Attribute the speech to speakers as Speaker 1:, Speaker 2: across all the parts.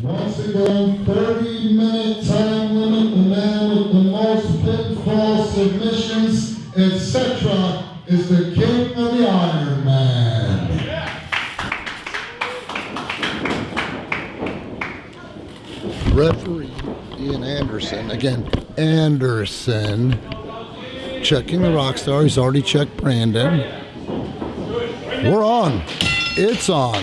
Speaker 1: Once again, 30-minute time limit. The man with the most pinfall submissions, etc., is the king of the Iron Man. Referee Ian Anderson, again, Anderson, checking the Rockstar. He's already checked Branden. We're on. It's on.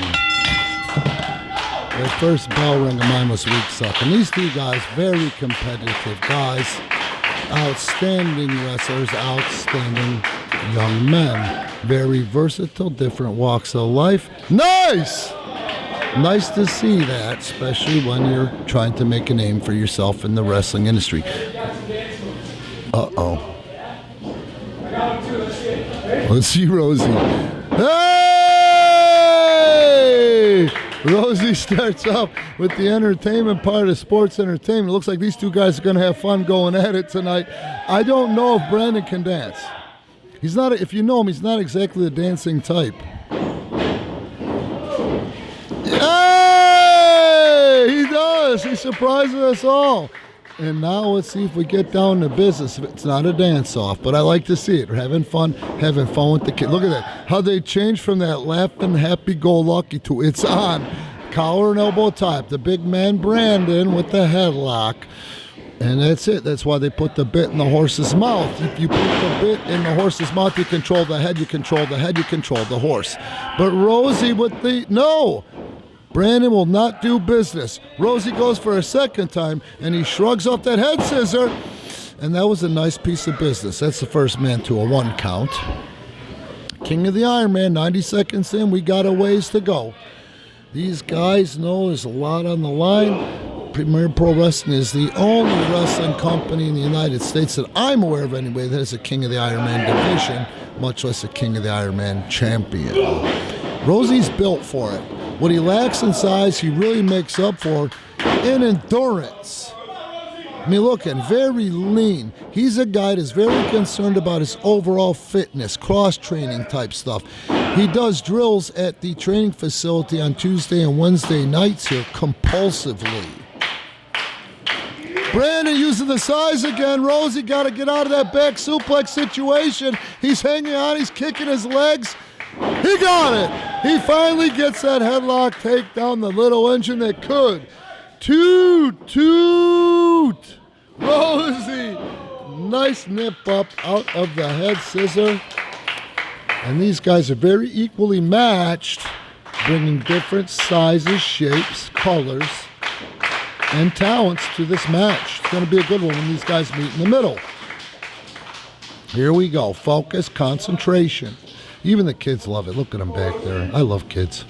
Speaker 1: The first bell ring of mine was weak suck. And these two guys, very competitive guys. Outstanding wrestlers, outstanding young men. Very versatile, different walks of life. Nice! Nice to see that, especially when you're trying to make a name for yourself in the wrestling industry. Uh-oh. Let's see Rosey. Hey! Rosey starts off with the entertainment part of sports entertainment. It looks like these two guys are going to have fun going at it tonight. I don't know if Branden can dance. He's not, if you know him, he's not exactly the dancing type. Hey! He does. He surprises us all. And now let's see if we get down to business. It's not a dance-off, but I like to see it. We're having fun with the kid. Look at that. How they changed from that laughing, happy-go-lucky to it's on. Collar and elbow type. The big man Branden with the headlock. And that's it. That's why they put the bit in the horse's mouth. If you put the bit in the horse's mouth, you control the head, you control the head, you control the horse. But Rosey with the... No! Branden will not do business. Rosey goes for a second time, and he shrugs off that head scissor. And that was a nice piece of business. That's the first man to a 1 count. King of the Iron Man, 90 seconds in. We got a ways to go. These guys know there's a lot on the line. Premier Pro Wrestling is the only wrestling company in the United States that I'm aware of anyway that has a King of the Iron Man division, much less a King of the Iron Man champion. Rosey's built for it. What he lacks in size, he really makes up for in endurance. I mean, look at him, very lean. He's a guy that's very concerned about his overall fitness, cross-training type stuff. He does drills at the training facility on Tuesday and Wednesday nights here compulsively. Branden using the size again. Rosey got to get out of that back suplex situation. He's hanging on, he's kicking his legs. He got it. He finally gets that headlock, take down the little engine that could. Toot, toot. Rosey. Nice nip up out of the head scissor. And these guys are very equally matched, bringing different sizes, shapes, colors, and talents to this match. It's going to be a good one when these guys meet in the middle. Here we go. Focus, concentration. Even the kids love it. Look at them back there. I love kids.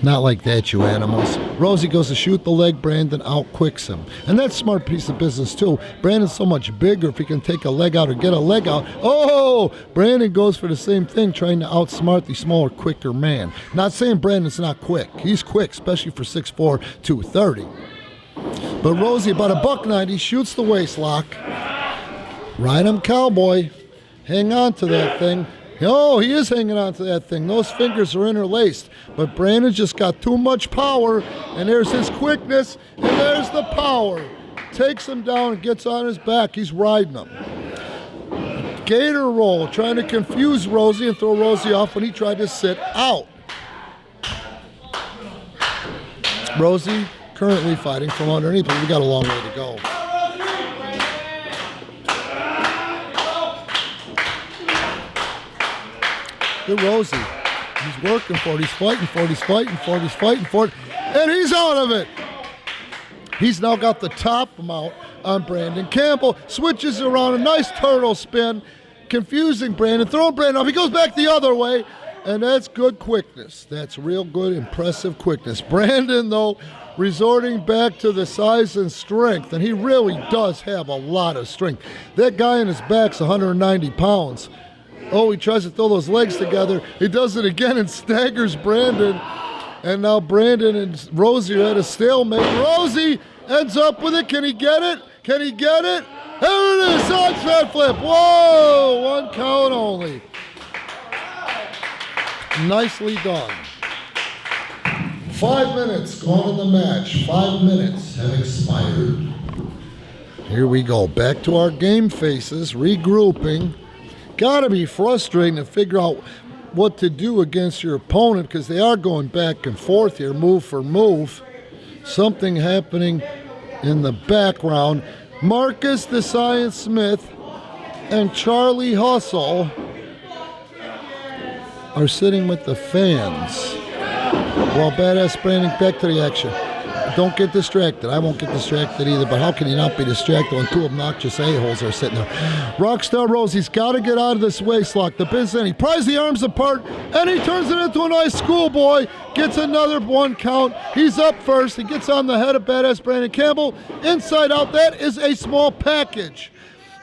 Speaker 1: Not like that, you animals. Rosey goes to shoot the leg. Branden out-quicks him. And that's a smart piece of business, too. Branden's so much bigger if he can take a leg out or get a leg out. Oh! Branden goes for the same thing, trying to outsmart the smaller, quicker man. Not saying Branden's not quick. He's quick, especially for 6'4", 230. But Rosey, about $190, shoots the waist lock. Ride him, cowboy. Hang on to that thing. Oh, he is hanging on to that thing. Those fingers are interlaced. But Branden just got too much power, and there's his quickness, and there's the power. Takes him down and gets on his back. He's riding him. Gator roll, trying to confuse Rosey and throw Rosey off when he tried to sit out. Rosey currently fighting from underneath, but we got a long way to go. Good Rosey. He's working for it. He's fighting for it. He's fighting for it. He's fighting for it. And he's out of it. He's now got the top mount on Branden. Campbell switches around. A nice turtle spin. Confusing Branden. Throwing Branden off. He goes back the other way. And that's good quickness. That's real good, impressive quickness. Branden, though, resorting back to the size and strength. And he really does have a lot of strength. That guy in his back's 190 pounds. Oh, he tries to throw those legs together. He does it again and staggers Branden. And now Branden and Rosey are at a stalemate. Rosey ends up with it. Can he get it? Can he get it? There it is. Side fat flip. Whoa. 1 count only. Nicely done. 5 minutes gone in the match. 5 minutes have expired. Here we go. Back to our game faces, regrouping. Gotta be frustrating to figure out what to do against your opponent because they are going back and forth here, move for move. Something happening in the background. Marcus the Science Smith and Charlie Hustle are sitting with the fans. While Badass Branden back to the action. Don't get distracted. I won't get distracted either, but how can you not be distracted when two obnoxious a-holes are sitting there? Rockstar Rosey's got to get out of this waist lock. The business, he pries the arms apart, and he turns it into a nice schoolboy. Gets another 1 count. He's up first. He gets on the head of Badass Branden Campbell. Inside out, that is a small package.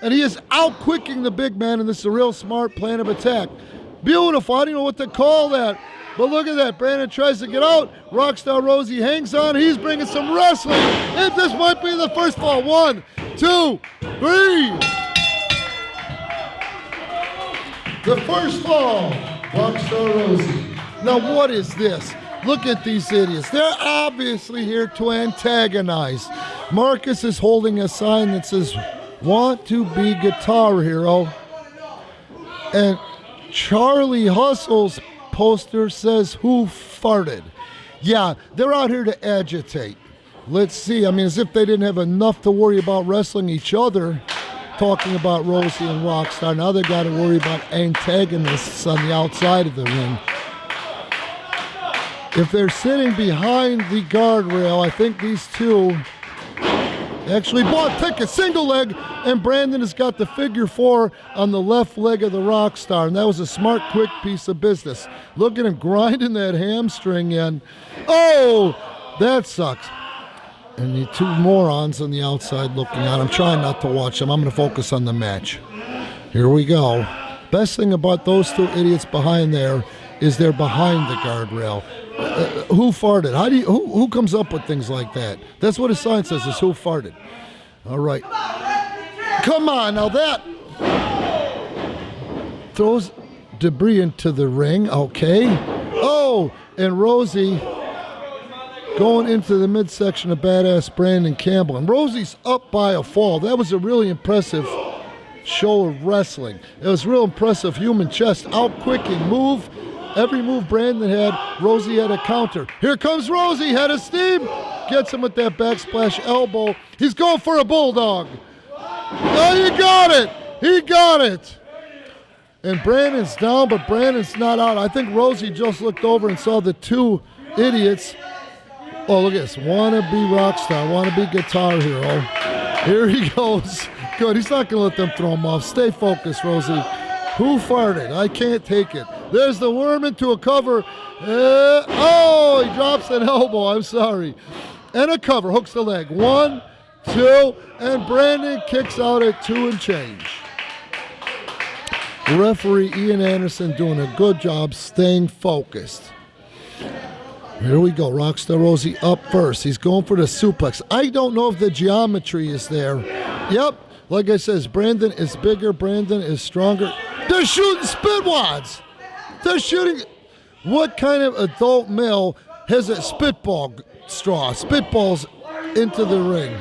Speaker 1: And he is out-quicking the big man, and this is a real smart plan of attack. Beautiful. I don't know what to call that. But look at that. Branden tries to get out. Rockstar Rosey hangs on. He's bringing some wrestling. And this might be the first fall. 1, 2, 3. The first fall. Rockstar Rosey. Now what is this? Look at these idiots. They're obviously here to antagonize. Marcus is holding a sign that says, "Want to be Guitar Hero." And Charlie Hustle's poster says, "Who farted?" Yeah, they're out here to agitate. Let's see. I mean, as if they didn't have enough to worry about wrestling each other, talking about Rosey and Rockstar. Now they got to worry about antagonists on the outside of the ring. If they're sitting behind the guardrail, I think these two actually bought tickets, single leg, and Branden has got the figure 4 on the left leg of the Rockstar, and that was a smart, quick piece of business. Look at him grinding that hamstring in. Oh, that sucks. And the two morons on the outside looking on. I'm trying not to watch them. I'm going to focus on the match. Here we go. Best thing about those two idiots behind there is they're behind the guardrail. Who farted? Who comes up with things like that? That's what his sign says, is who farted. All right. Come on, now that throws debris into the ring. Okay. Oh, and Rosey going into the midsection of Badass Branden Campbell. And Rosey's up by a fall. That was a really impressive show of wrestling. It was real impressive human chest, out-quicking move. Every move Branden had, Rosey had a counter. Here comes Rosey, head of steam. Gets him with that backsplash elbow. He's going for a bulldog. Oh, he got it. He got it. And Branden's down, but Branden's not out. I think Rosey just looked over and saw the two idiots. Oh, look at this. Wannabe Rockstar, wannabe Guitar Hero. Here he goes. Good. He's not going to let them throw him off. Stay focused, Rosey. Who farted? I can't take it. There's the worm into a cover. Oh, he drops an elbow. I'm sorry. And a cover. Hooks the leg. 1, 2, and Branden kicks out at 2 and change. Referee Ian Anderson doing a good job staying focused. Here we go. Rockstar Rosey up first. He's going for the suplex. I don't know if the geometry is there. Yep. Like I said, Branden is bigger. Branden is stronger. They're shooting spit wads. They're shooting. What kind of adult male has a spitball straw? Spitballs into the ring.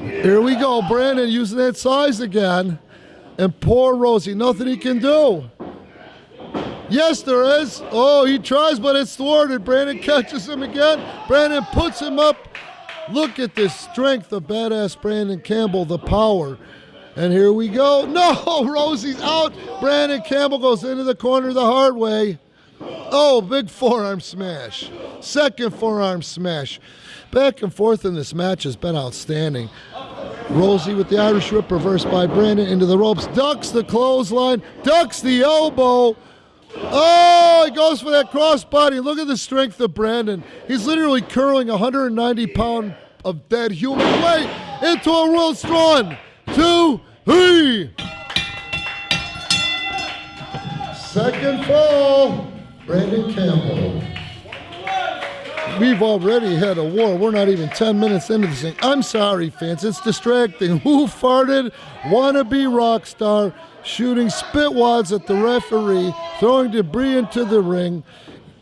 Speaker 1: Here we go. Branden using that size again. And poor Rosey, nothing he can do. Yes, there is. Oh, he tries, but it's thwarted. Branden catches him again. Branden puts him up. Look at the strength of Badass Branden Campbell, the power. And here we go. No, Rosey's out. Branden Campbell goes into the corner the hard way. Oh, big forearm smash. Second forearm smash. Back and forth in this match has been outstanding. Rosey with the Irish Whip reversed by Branden into the ropes. Ducks the clothesline. Ducks the elbow. Oh, he goes for that crossbody. Look at the strength of Branden. He's literally curling 190 pounds of dead human weight into a real strong 2, 3. Second fall, Branden Campbell. We've already had a war. We're not even 10 minutes into this thing. I'm sorry, fans. It's distracting. Who farted? Wannabe Rockstar shooting spit wads at the referee, throwing debris into the ring.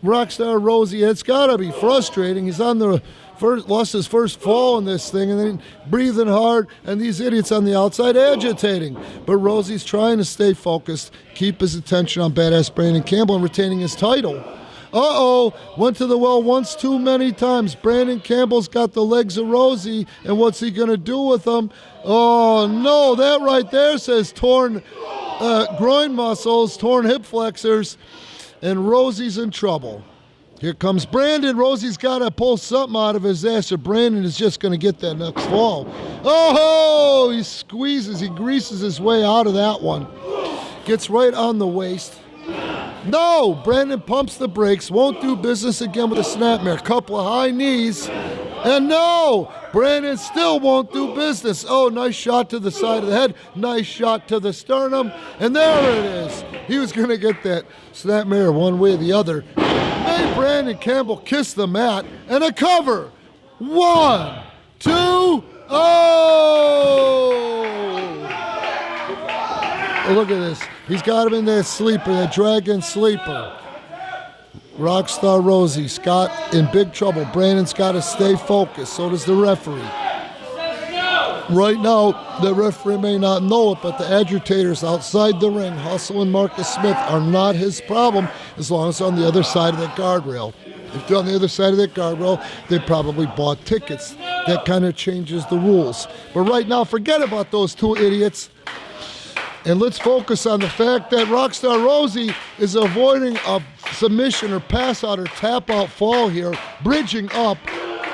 Speaker 1: Rockstar Rosey. It's got to be frustrating. He's on the lost his first fall in this thing, and then breathing hard, and these idiots on the outside agitating. But Rosey's trying to stay focused, keep his attention on badass Branden Campbell, and retaining his title. Went to the well once too many times. Branden Campbell's got the legs of Rosey, and what's he going to do with them? Oh, no, that right there says torn groin muscles, torn hip flexors, and Rosey's in trouble. Here comes Branden. Rosey's got to pull something out of his ass, or Branden is just going to get that next fall. Oh, he squeezes, he greases his way out of that one. Gets right on the waist. No, Branden pumps the brakes, won't do business again with a snapmare. Couple of high knees, and no, Branden still won't do business. Oh, nice shot to the side of the head, nice shot to the sternum, and there it is. He was going to get that snapmare one way or the other. Made Branden Campbell kiss the mat, and a cover. 1, 2, oh, look at this. He's got him in that sleeper, that dragon sleeper. Rockstar Rosey, Scott in big trouble. Branden's got to stay focused. So does the referee. Right now, the referee may not know it, but the agitators outside the ring, Hustle and Marcus Smith, are not his problem as long as they're on the other side of that guardrail. If they're on the other side of that guardrail, they probably bought tickets. That kind of changes the rules. But right now, forget about those two idiots. And let's focus on the fact that Rockstar Rosey is avoiding a submission or pass out or tap out fall here, bridging up.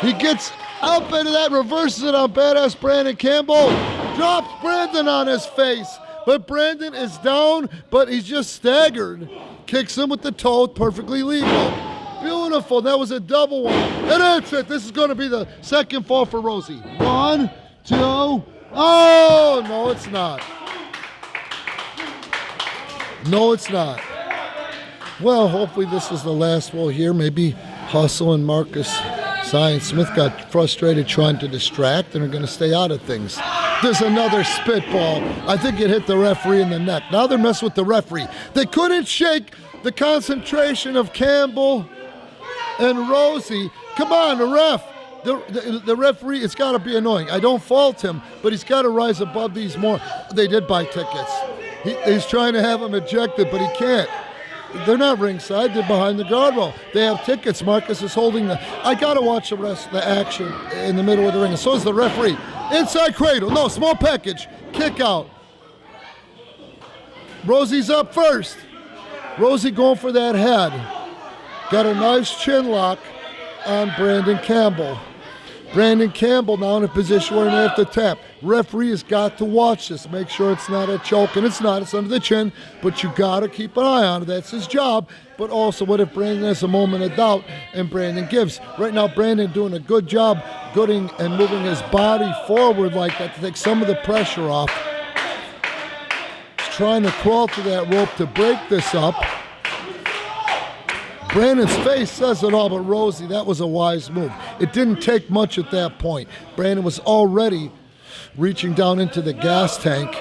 Speaker 1: He gets up into that, reverses it on badass Branden Campbell, drops Branden on his face. But Branden is down, but he's just staggered. Kicks him with the toe, perfectly legal. Beautiful, that was a double one. And that's it, this is gonna be the second fall for Rosey. 1, 2, oh, no it's not. No, it's not. Well, hopefully this is the last fall here. Maybe Hustle and Marcus Smith got frustrated trying to distract and are going to stay out of things. There's another spitball. I think it hit the referee in the neck. Now they're messing with the referee. They couldn't shake the concentration of Campbell and Rosey. Come on, the ref. The referee, it's got to be annoying. I don't fault him, but he's got to rise above these more. They did buy tickets. He's trying to have him ejected, but he can't. They're not ringside. They're behind the guardrail. They have tickets. Marcus is holding the... I got to watch the rest of the action in the middle of the ring. And so is the referee. Inside cradle. No, small package. Kick out. Rosey's up first. Rosey going for that head. Got a nice chin lock on Branden Campbell. Branden Campbell now in a position where he may have to tap. Referee has got to watch this, make sure it's not a choke, and it's not, it's under the chin, but you got to keep an eye on it. That's his job. But also, what if Branden has a moment of doubt and Branden gives? Right now, Branden doing a good job gooding and moving his body forward like that to take some of the pressure off. He's trying to crawl to that rope to break this up. Branden's face says it all, but Rosey, that was a wise move. It didn't take much at that point. Branden was already reaching down into the gas tank.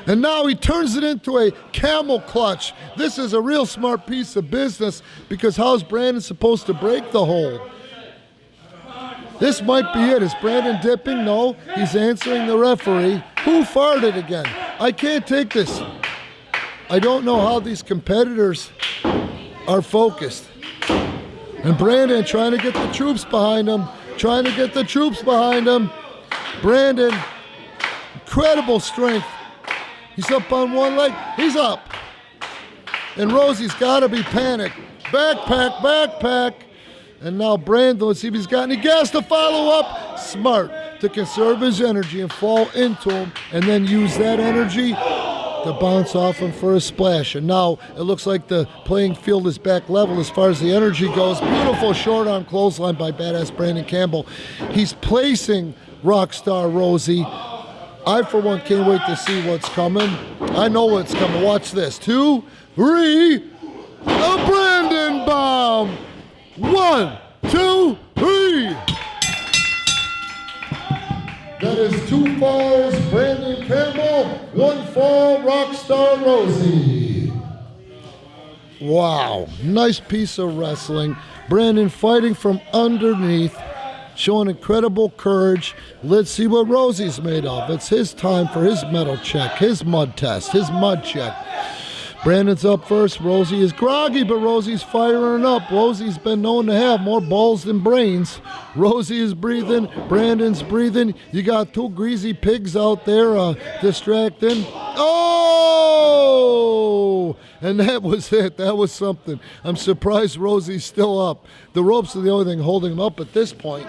Speaker 1: And now he turns it into a camel clutch. This is a real smart piece of business because how's Branden supposed to break the hold? This might be it. Is Branden dipping? No. He's answering the referee. Who farted again? I can't take this. I don't know how these competitors are focused. And Branden trying to get the troops behind him. Branden, incredible strength. He's up on one leg. He's up. And Rosey's got to be panicked. Backpack. And now Branden, let's see if he's got any gas to follow up. Smart to conserve his energy and fall into him and then use that energy to bounce off him for a splash. And now it looks like the playing field is back level as far as the energy goes. Beautiful short arm clothesline by badass Branden Campbell. He's placing Rockstar Rosey. I, for one, can't wait to see what's coming. I know what's coming. Watch this. 2, 3, a Branden bomb. 1, 2, 3. That is 2 falls, Branden Campbell, 1 fall, Rockstar Rosey. Wow, nice piece of wrestling. Branden fighting from underneath, showing incredible courage. Let's see what Rosey's made of. It's his time for his medal check, his mud test, his mud check. Branden's up first. Rosey is groggy, but Rosey's firing up. Rosey's been known to have more balls than brains. Rosey is breathing. Branden's breathing. You got two greasy pigs out there distracting. Oh! And that was it. That was something. I'm surprised Rosey's still up. The ropes are the only thing holding him up at this point.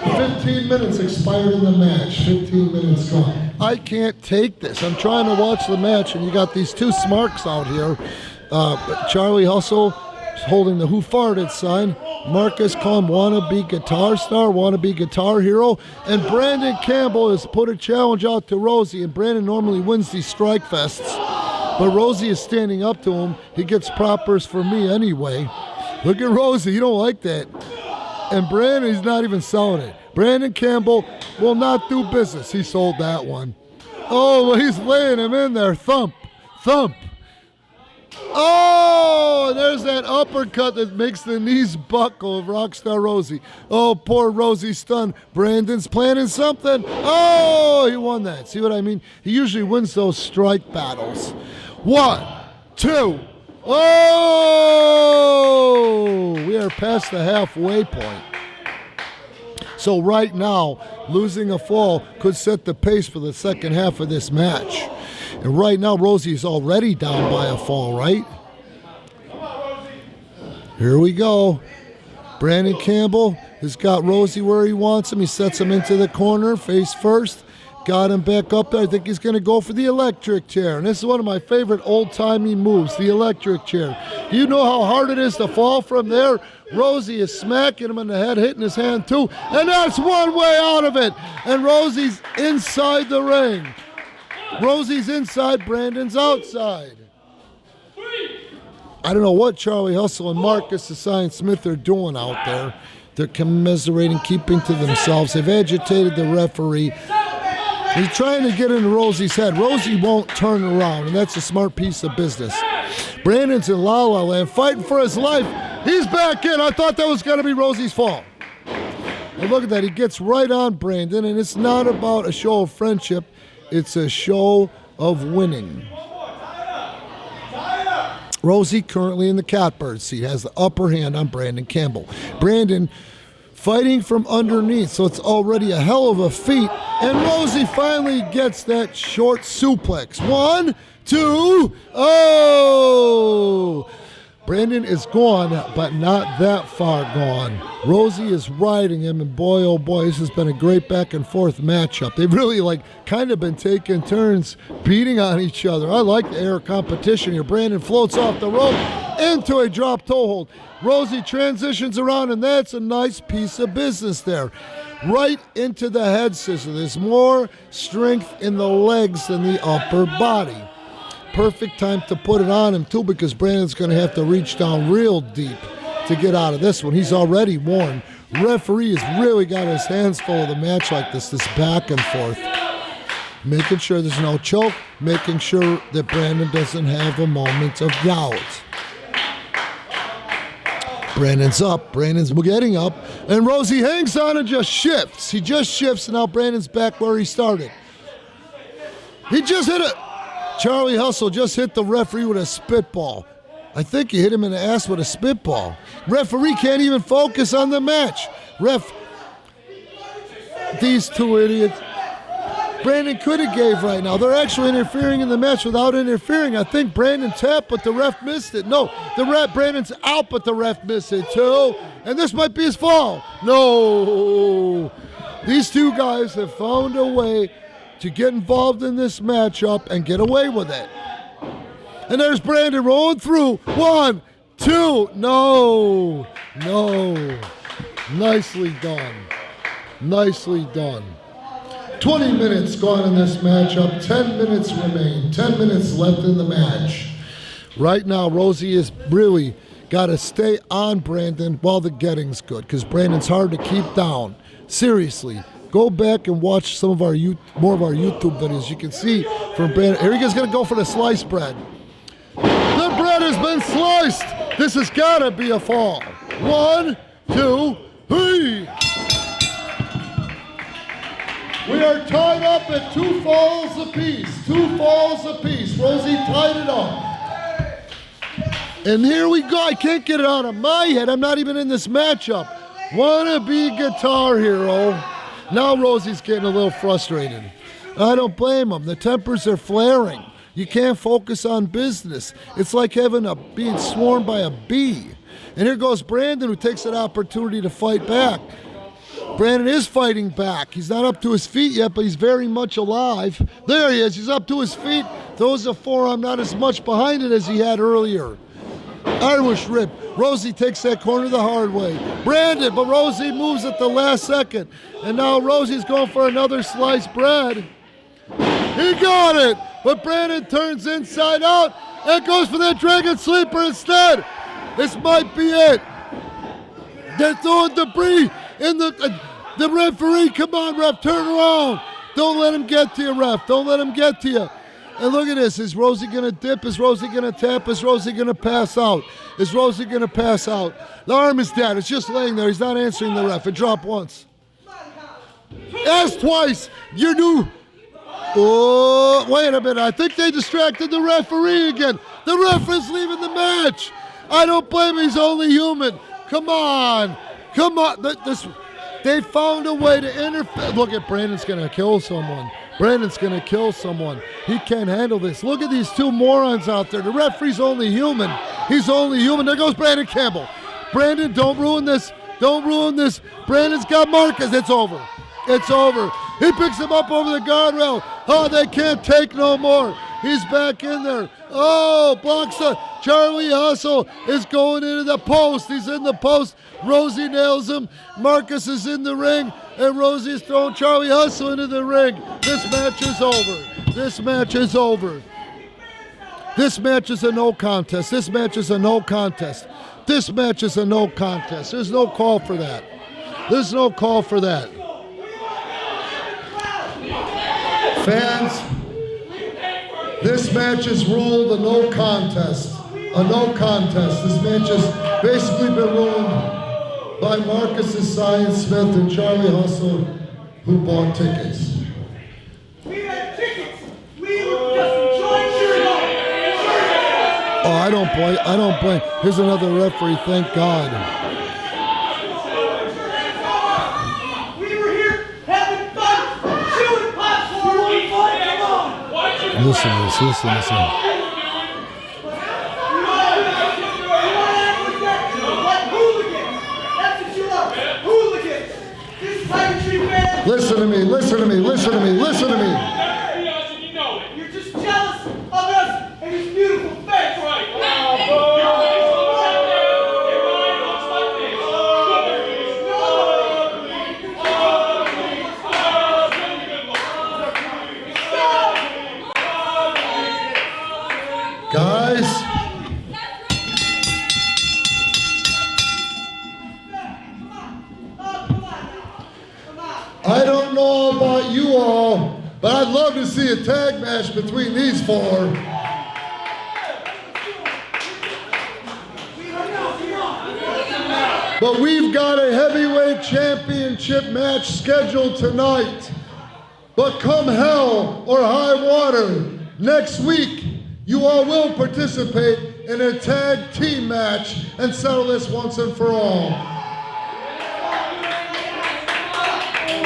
Speaker 1: 15 minutes expired in the match. 15 minutes gone. I can't take this. I'm trying to watch the match, and you got these two smarks out here. Charlie Hustle holding the Who Farted sign. Marcus calling wannabe guitar star, wannabe guitar hero. And Branden Campbell has put a challenge out to Rosey, and Branden normally wins these strike fests. But Rosey is standing up to him. He gets propers for me anyway. Look at Rosey. You don't like that. And Branden is not even selling it. Branden Campbell will not do business. He sold that one. Oh, well, he's laying him in there. Thump, thump. Oh, there's that uppercut that makes the knees buckle of Rockstar Rosey. Oh, poor Rosey stunned. Branden's planning something. Oh, he won that. See what I mean? He usually wins those strike battles. 1, 2. Oh, we are past the halfway point. So right now, losing a fall could set the pace for the second half of this match. And right now, Rosey is already down by a fall, right? Here we go. Branden Campbell has got Rosey where he wants him. He sets him into the corner, face first. Got him back up there. I think he's going to go for the electric chair. And this is one of my favorite old-timey moves, the electric chair. Do you know how hard it is to fall from there? Rosey is smacking him in the head, hitting his hand too. And that's one way out of it. And Rosey's inside the ring. Rosey's inside, Branden's outside. I don't know what Charlie Hustle and Marcus Assign Smith are doing out there. They're commiserating, keeping to themselves. They've agitated the referee. He's trying to get into Rosey's head. Rosey won't turn around, and that's a smart piece of business. Branden's in La La Land, fighting for his life. He's back in. I thought that was going to be Rosey's fault. And look at that. He gets right on Branden, and it's not about a show of friendship. It's a show of winning. Rosey, currently in the catbird seat, has the upper hand on Branden Campbell. Branden fighting from underneath, so it's already a hell of a feat. And Rosey finally gets that short suplex. 1, 2, oh! Branden is gone, but not that far gone. Rosey is riding him, and boy, oh boy, this has been a great back and forth matchup. They've really kind of been taking turns beating on each other. I like the air competition here. Branden floats off the rope into a drop toe hold. Rosey transitions around, and that's a nice piece of business there. Right into the head scissor. There's more strength in the legs than the upper body. Perfect time to put it on him, too, because Branden's going to have to reach down real deep to get out of this one. He's already worn. Referee has really got his hands full of the match like this back and forth. Making sure there's no choke, making sure that Branden doesn't have a moment of doubt. Branden's up, Branden's getting up, and Rosey hangs on and just shifts. He just shifts, and now Branden's back where he started. He just hit it. Charlie Hustle just hit the referee with a spitball. I think he hit him in the ass with a spitball. Referee can't even focus on the match. These two idiots. Branden could have gave right now. They're actually interfering in the match without interfering. I think Branden tapped, but the ref missed it. No, Branden's out, but the ref missed it too. And this might be his fall. No. These two guys have found a way to get involved in this matchup and get away with it. And there's Branden rolling through. 1, 2, no. Nicely done. Nicely done. 20 minutes gone in this matchup. 10 minutes remain. 10 minutes left in the match. Right now, Rosey has really got to stay on Branden while the getting's good, because Branden's hard to keep down. Seriously. Go back and watch some of our more of our YouTube videos. You can see from Branden. Here he goes, going to go for the sliced bread. The bread bread has been sliced. This has got to be a fall. 1, 2, 3. We are tied up at 2 falls apiece. 2 falls apiece. Rosey tied it up. And here we go. I can't get it out of my head. I'm not even in this matchup. Wanna be Guitar Hero. Now Rosey's getting a little frustrated. I don't blame him. The tempers are flaring. You can't focus on business. It's like being swarmed by a bee. And here goes Branden, who takes an opportunity to fight back. Branden is fighting back. He's not up to his feet yet, but he's very much alive. There he is. He's up to his feet. Throws a forearm, not as much behind it as he had earlier. Irish rip. Rosey takes that corner the hard way. Branden, but Rosey moves at the last second. And now Rosey's going for another sliced bread. He got it, but Branden turns inside out and goes for that Dragon Sleeper instead. This might be it. They're throwing debris in the referee. Come on, ref, turn around. Don't let him get to you, ref. Don't let him get to you. And look at this. Is Rosey going to dip? Is Rosey going to tap? Is Rosey going to pass out? Is Rosey going to pass out? The arm is dead. It's just laying there. He's not answering the ref. It dropped once. Ask twice. You knew. Oh, wait a minute. I think they distracted the referee again. The ref is leaving the match. I don't blame him. He's only human. Come on. Come on. They found a way to interfere. Look at Branden's going to kill someone. Branden's going to kill someone. He can't handle this. Look at these 2 morons out there. The referee's only human. He's only human. There goes Branden Campbell. Branden, don't ruin this. Don't ruin this. Branden's got Marcus. It's over. It's over. He picks him up over the guardrail. Oh, they can't take no more. He's back in there. Oh, blocks it. Charlie Hustle is going into the post. He's in the post. Rosey nails him. Marcus is in the ring. And Rosey's throwing Charlie Hustle into the ring. This match is over. This match is over. This match is a no contest. This match is a no contest. This match is a no contest. There's no call for that. There's no call for that. Fans, this match is ruled a no contest. A no contest. This match has basically been ruled by Marcus's Science Smith and Charlie Hustle, who bought tickets.
Speaker 2: We had tickets. We were just enjoying
Speaker 1: Oh, I don't blame. Here's another referee. Thank God.
Speaker 2: We were here having fun, chewing popcorn on fun. Come on.
Speaker 1: Listen to this. Listen to this. Listen to me, listen to me, listen to me, listen to me.
Speaker 2: You're just jealous of us and his beautiful face. Right.
Speaker 1: Guys. I don't know about you all, but I'd love to see a tag match between these 4. But we've got a heavyweight championship match scheduled tonight. But come hell or high water, next week you all will participate in a tag team match and settle this once and for all.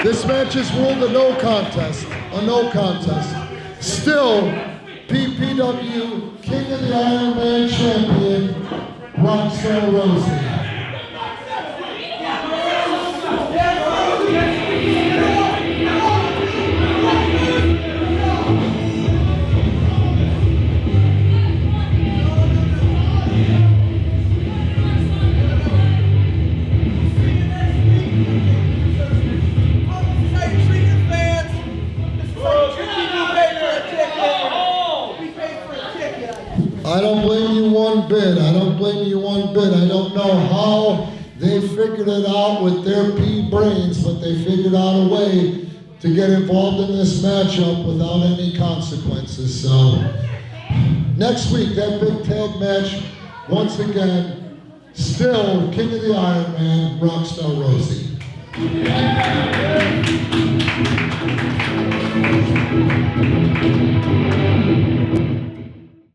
Speaker 1: This match is ruled a no contest, a no contest. Still, PPW King of the Iron Man champion, Rockstar Rosey. I don't blame you one bit. I don't blame you one bit. I don't know how they figured it out with their pea brains, but they figured out a way to get involved in this matchup without any consequences. So Next week, that big tag match, once again, still King of the Iron Man, Rockstar Rosey.